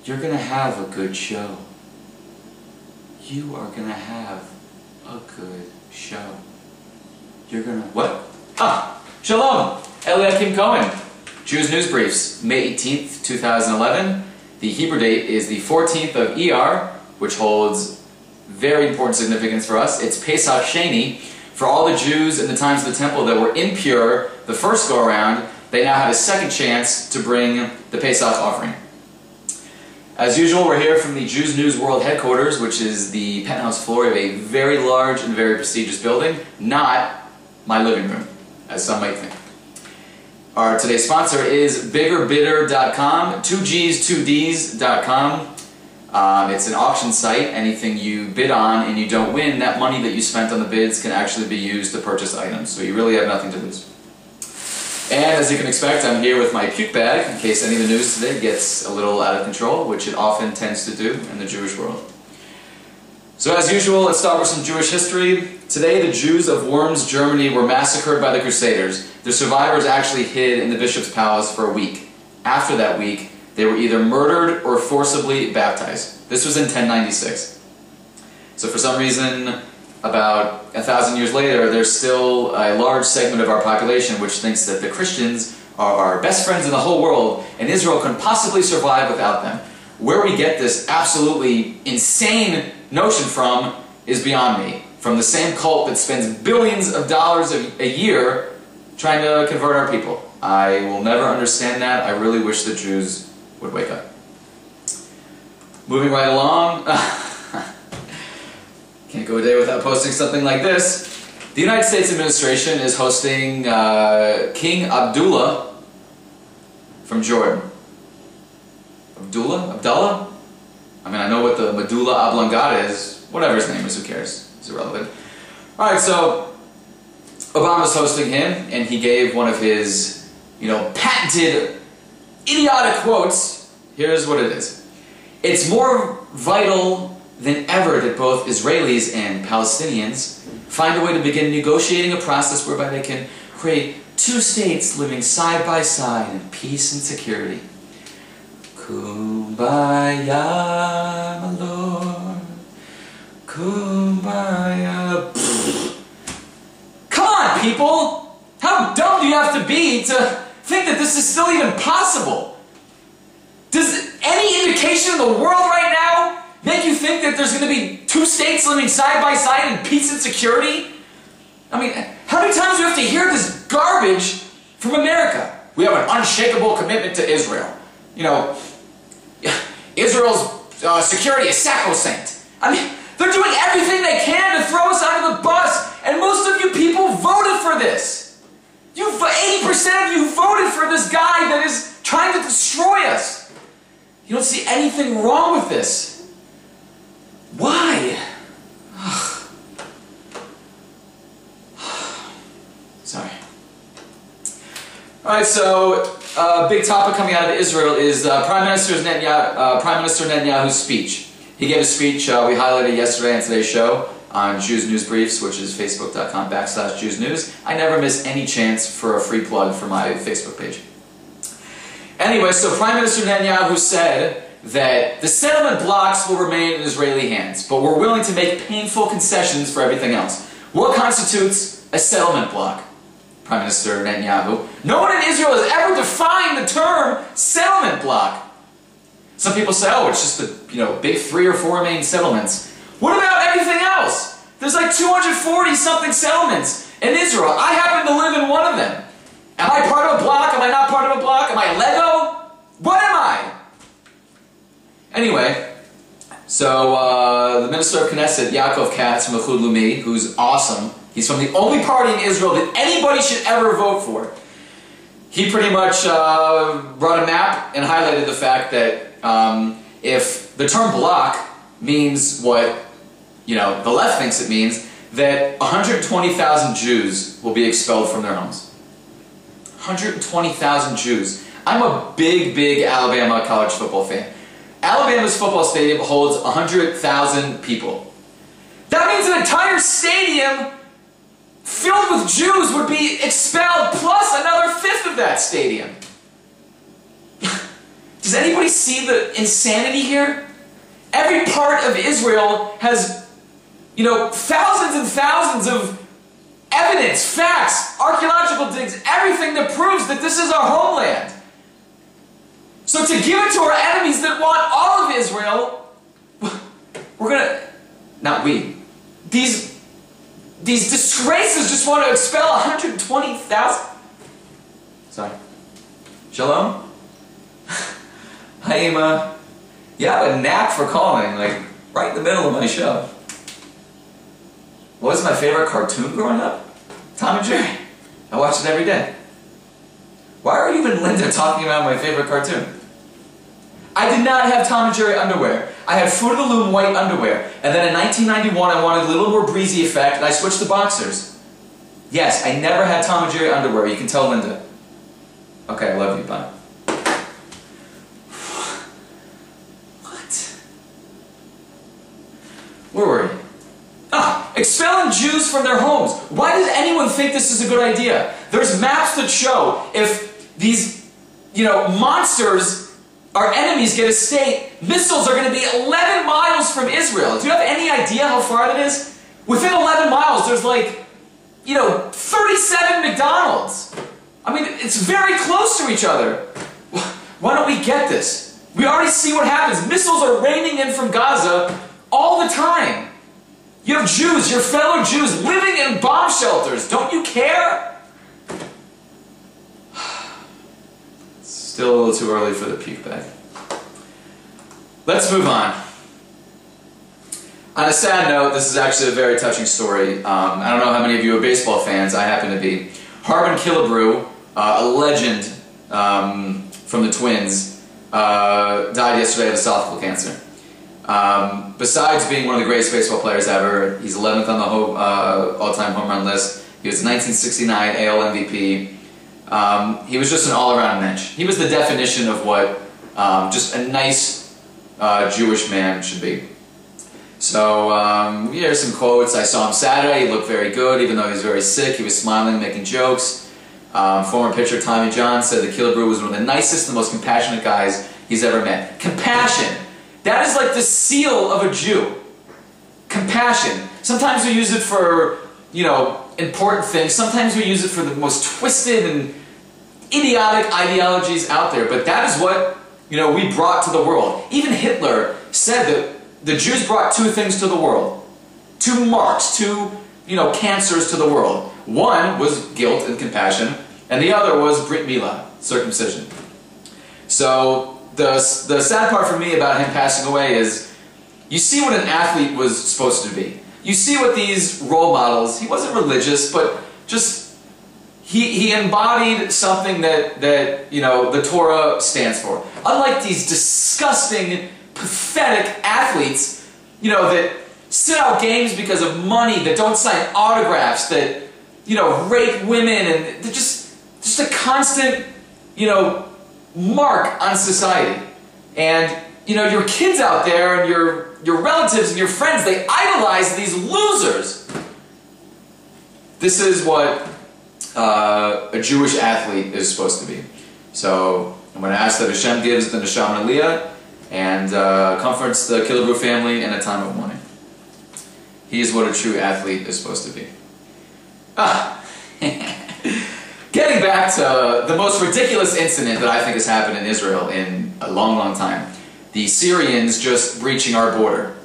You're going to have a good show. You are going to have a good show. You're going to... What? Ah! Shalom! Eliyokim Cohen. Jews News Briefs, May 18th, 2011. The Hebrew date is the 14th of Iyar, which holds very important significance for us. It's Pesach Sheni. For all the Jews in the times of the temple that were impure the first go-around, they now have a second chance to bring the Pesach offering. As usual, we're here from the Jews News World headquarters, which is the penthouse floor of a very large and very prestigious building, not my living room, as some might think. Our today's sponsor is biggerbidder.com, 2Gs2Ds.com. It's an auction site. Anything you bid on and you don't win, that money that you spent on the bids can actually be used to purchase items, so you really have nothing to lose. And as you can expect, I'm here with my puke bag in case any of the news today gets a little out of control, which it often tends to do in the Jewish world. So as usual, let's start with some Jewish history. Today, the Jews of Worms, Germany were massacred by the Crusaders. Their survivors actually hid in the bishop's palace for a week. After that week, they were either murdered or forcibly baptized. This was in 1096. So for some reason, about 1,000 years later, there's still a large segment of our population which thinks that the Christians are our best friends in the whole world, and Israel can possibly survive without them. Where we get this absolutely insane notion from is beyond me. From the same cult that spends billions of dollars a year trying to convert our people. I will never understand that. I really wish the Jews would wake up. Moving right along. Can't go a day without posting something like this. The United States administration is hosting King Abdullah from Jordan. Abdullah? I mean, I know what the medulla oblongata is. Whatever his name is, who cares? It's irrelevant. Alright, so Obama's hosting him, and he gave one of his, patented, idiotic quotes. Here's what it is. It's more vital than ever that both Israelis and Palestinians find a way to begin negotiating a process whereby they can create two states living side by side in peace and security. Kumbaya, my lord. Kumbaya. Come on, people! How dumb do you have to be to think that this is still even possible? Does any indication in the world right now make you think that there's going to be two states living side by side in peace and security? I mean, how many times do we have to hear this garbage from America? We have an unshakable commitment to Israel. Israel's security is sacrosanct. I mean, they're doing everything they can to throw us under the bus, and most of you people voted for this. 80% of you voted for this guy that is trying to destroy us. You don't see anything wrong with this. Why? Sorry. Alright, so a big topic coming out of Israel is Prime Minister Netanyahu's speech. He gave a speech we highlighted yesterday on today's show on Jews News Briefs, which is facebook.com/Jews News. I never miss any chance for a free plug for my Facebook page. Anyway, so Prime Minister Netanyahu said that the settlement blocks will remain in Israeli hands, but we're willing to make painful concessions for everything else. What constitutes a settlement block? Prime Minister Netanyahu. No one in Israel has ever defined the term settlement block. Some people say, oh, it's just the big 3 or 4 main settlements. What about everything else? There's like 240-something settlements in Israel. I happen to live in one of them. Am I part of a block? Am I not part of a block? Am I Lego? What am I? Anyway, so the Minister of Knesset, Yaakov Katz from Ichud Leumi, who's awesome. He's from the only party in Israel that anybody should ever vote for. He pretty much brought a map and highlighted the fact that if the term block means what the left thinks it means, that 120,000 Jews will be expelled from their homes. 120,000 Jews. I'm a big Alabama college football fan. Alabama's football stadium holds 100,000 people. That means an entire stadium filled with Jews would be expelled, plus another fifth of that stadium. Does anybody see the insanity here? Every part of Israel has, thousands and thousands of evidence, facts, archaeological digs, everything that proves that this is our homeland. So to give it to our enemies that want all of Israel, we're gonna, not we, these disgraces just want to expel 120,000. Sorry. Shalom? I have a knack for calling, like, right in the middle of my show. What was my favorite cartoon growing up? Tom and Jerry. I watched it every day. Why are you and Linda talking about my favorite cartoon? I did not have Tom and Jerry underwear. I had Fruit of the Loom white underwear. And then in 1991 I wanted a little more breezy effect and I switched to boxers. Yes, I never had Tom and Jerry underwear. You can tell Linda. Okay, I love you. Bye. What? Where were you? Expelling Jews from their homes. Why does anyone think this is a good idea? There's maps that show if these, monsters, our enemies, get a state, missiles are going to be 11 miles from Israel. Do you have any idea how far that is? Within 11 miles, there's like, 37 McDonald's. I mean, it's very close to each other. Why don't we get this? We already see what happens. Missiles are raining in from Gaza all the time. You have Jews, your fellow Jews, living in bomb shelters. Don't you care? It's still a little too early for the puke bag. Let's move on. On a sad note, this is actually a very touching story. I don't know how many of you are baseball fans. I happen to be. Harbin Killebrew, a legend from the Twins, died yesterday of esophageal cancer. Besides being one of the greatest baseball players ever, he's 11th on the all-time home run list. He was 1969 AL MVP. He was just an all-around mensch. He was the definition of what just a nice Jewish man should be. So here's some quotes. I saw him Saturday. He looked very good, even though he was very sick. He was smiling, making jokes. Former pitcher Tommy John said that Killebrew was one of the nicest and most compassionate guys he's ever met. Compassion. That is like the seal of a Jew. Compassion. Sometimes we use it for, important things. Sometimes we use it for the most twisted and idiotic ideologies out there. But that is what, we brought to the world. Even Hitler said that the Jews brought two things to the world. Two marks, two, cancers to the world. One was guilt and compassion, and the other was Brit Milah, circumcision. So the sad part for me about him passing away is, you see what an athlete was supposed to be. You see what these role models, he wasn't religious, but just, he embodied something that the Torah stands for. Unlike these disgusting, pathetic athletes, that sit out games because of money, that don't sign autographs, that, rape women, and they're just a constant, mark on society. And, your kids out there and your relatives and your friends, they idolize these losers. This is what a Jewish athlete is supposed to be. So I'm going to ask that Hashem gives the Neshama Aliyah and comforts the Killebrew family in a time of mourning. He is what a true athlete is supposed to be. Getting back to the most ridiculous incident that I think has happened in Israel in a long, long time. The Syrians just breaching our border.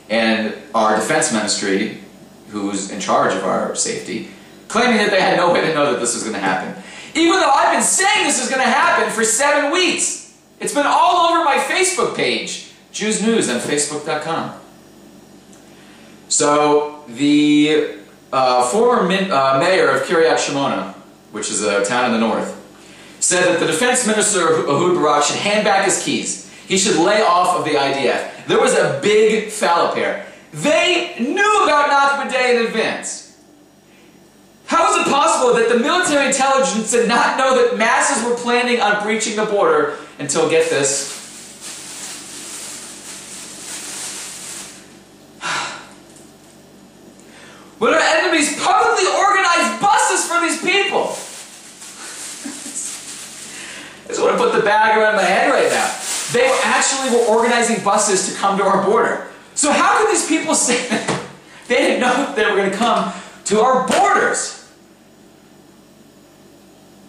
And our defense ministry, who's in charge of our safety, claiming that they had no way to know that this was going to happen. Even though I've been saying this is going to happen for 7 weeks. It's been all over my Facebook page. Jews News on Facebook.com. So, the former mayor of Kiryat Shimona, which is a town in the north, said that the defense minister, Ehud Barak, should hand back his keys. He should lay off of the IDF. There was a big foul affair. They knew about Nakba Day in advance. How is it possible that the military intelligence did not know that masses were planning on breaching the border until, get this, when our enemies publicly organized buses for these people? I just want to put the bag around my head right now. actually were organizing buses to come to our border. So how could these people say that they didn't know that they were going to come to our borders?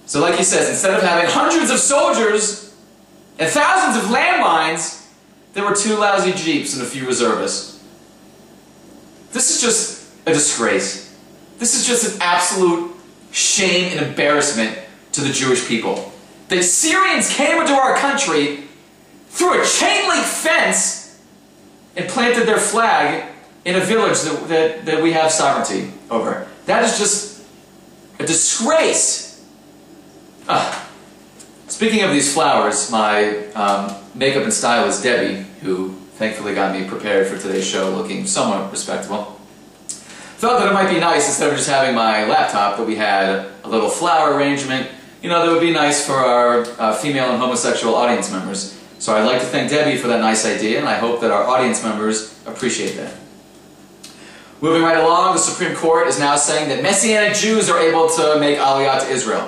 So like he says, instead of having hundreds of soldiers and thousands of landmines, there were 2 lousy jeeps and a few reservists. This is just a disgrace. This is just an absolute shame and embarrassment to the Jewish people. The Syrians came into our country through a chain-link fence and planted their flag in a village that we have sovereignty over. That is just a disgrace. Speaking of these flowers, my makeup and stylist, Debbie, who thankfully got me prepared for today's show looking somewhat respectable, thought that it might be nice, instead of just having my laptop, that we had a little flower arrangement, you know, that would be nice for our female and homosexual audience members. So I'd like to thank Debbie for that nice idea, and I hope that our audience members appreciate that. Moving right along, the Supreme Court is now saying that Messianic Jews are able to make Aliyah to Israel.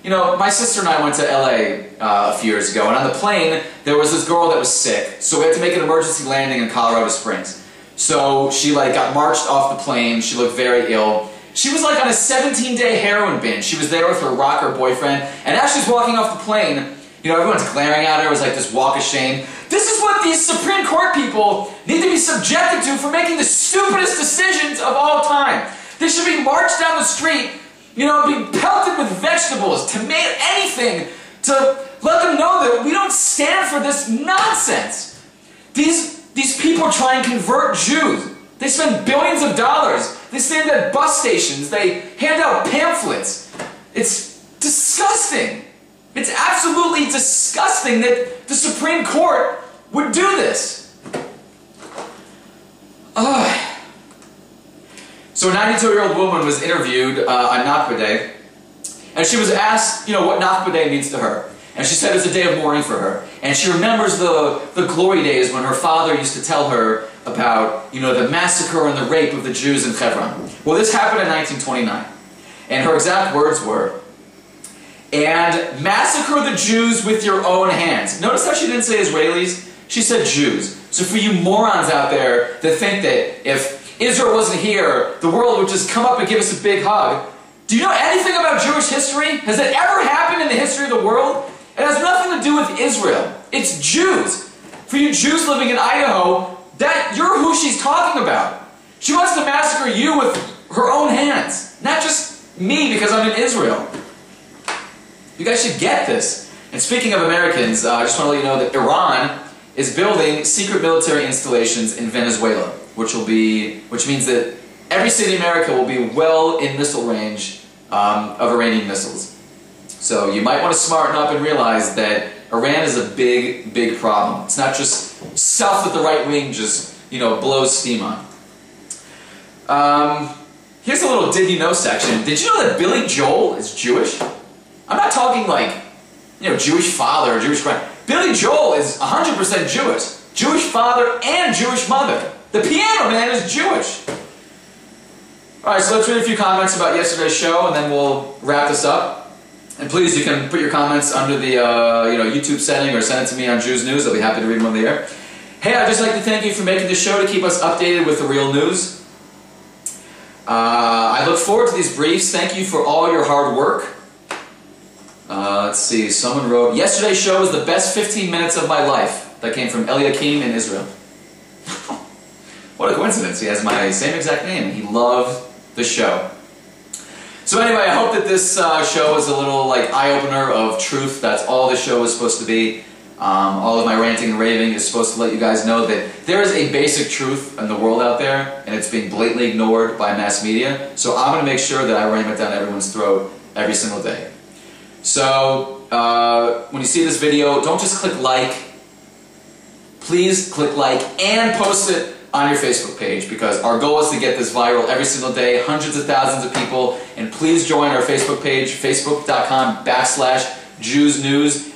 You know, my sister and I went to LA a few years ago, and on the plane, there was this girl that was sick, so we had to make an emergency landing in Colorado Springs. So she got marched off the plane. She looked very ill. She was on a 17-day heroin binge. She was there with her rocker boyfriend, and as she's walking off the plane, you know, everyone's glaring at her. It was like this walk of shame. This is what these Supreme Court people need to be subjected to for making the stupidest decisions of all time. They should be marched down the street, you know, be pelted with vegetables, tomato, anything, to let them know that we don't stand for this nonsense. These people try and convert Jews. They spend billions of dollars. They stand at bus stations. They hand out pamphlets. It's disgusting. It's absolutely disgusting that the Supreme Court would do this. So a 92-year-old woman was interviewed on Nakba Day, and she was asked, you know, what Nakba Day means to her. And she said it's a day of mourning for her. And she remembers the glory days when her father used to tell her about, you know, the massacre and the rape of the Jews in Hebron. Well, this happened in 1929. And her exact words were, "And massacre the Jews with your own hands." Notice how she didn't say Israelis. She said Jews. So for you morons out there that think that if Israel wasn't here, the world would just come up and give us a big hug, do you know anything about Jewish history? Has that ever happened in the history of the world? It has nothing to do with Israel. It's Jews. For you Jews living in Idaho, you're who she's talking about. She wants to massacre you with her own hands. Not just me because I'm in Israel. You guys should get this. And speaking of Americans, I just want to let you know that Iran is building secret military installations in Venezuela, which means that every city in America will be well in missile range of Iranian missiles. So you might want to smarten up and realize that Iran is a big, big problem. It's not just stuff that the right wing just, you know, blows steam on. Here's a little Did You Know section. Did you know that Billy Joel is Jewish? I'm not talking like, you know, Jewish father or Jewish grand. Billy Joel is 100% Jewish. Jewish father and Jewish mother. The piano man is Jewish. Alright, so let's read a few comments about yesterday's show and then we'll wrap this up. And please, you can put your comments under the YouTube setting or send it to me on Jews News. I'll be happy to read them on the air. Hey, I'd just like to thank you for making this show to keep us updated with the real news. I look forward to these briefs. Thank you for all your hard work. Let's see, someone wrote, yesterday's show was the best 15 minutes of my life. That came from Eliyokim in Israel. What a coincidence. He has my same exact name. He loved the show. So anyway, I hope that this show is a little eye-opener of truth. That's all this show is supposed to be. All of my ranting and raving is supposed to let you guys know that there is a basic truth in the world out there, and it's being blatantly ignored by mass media. So I'm going to make sure that I ram it down everyone's throat every single day. So when you see this video, don't just click like. Please click like and post it on your Facebook page, because our goal is to get this viral every single day, hundreds of thousands of people. And please join our Facebook page, facebook.com/JewsNews.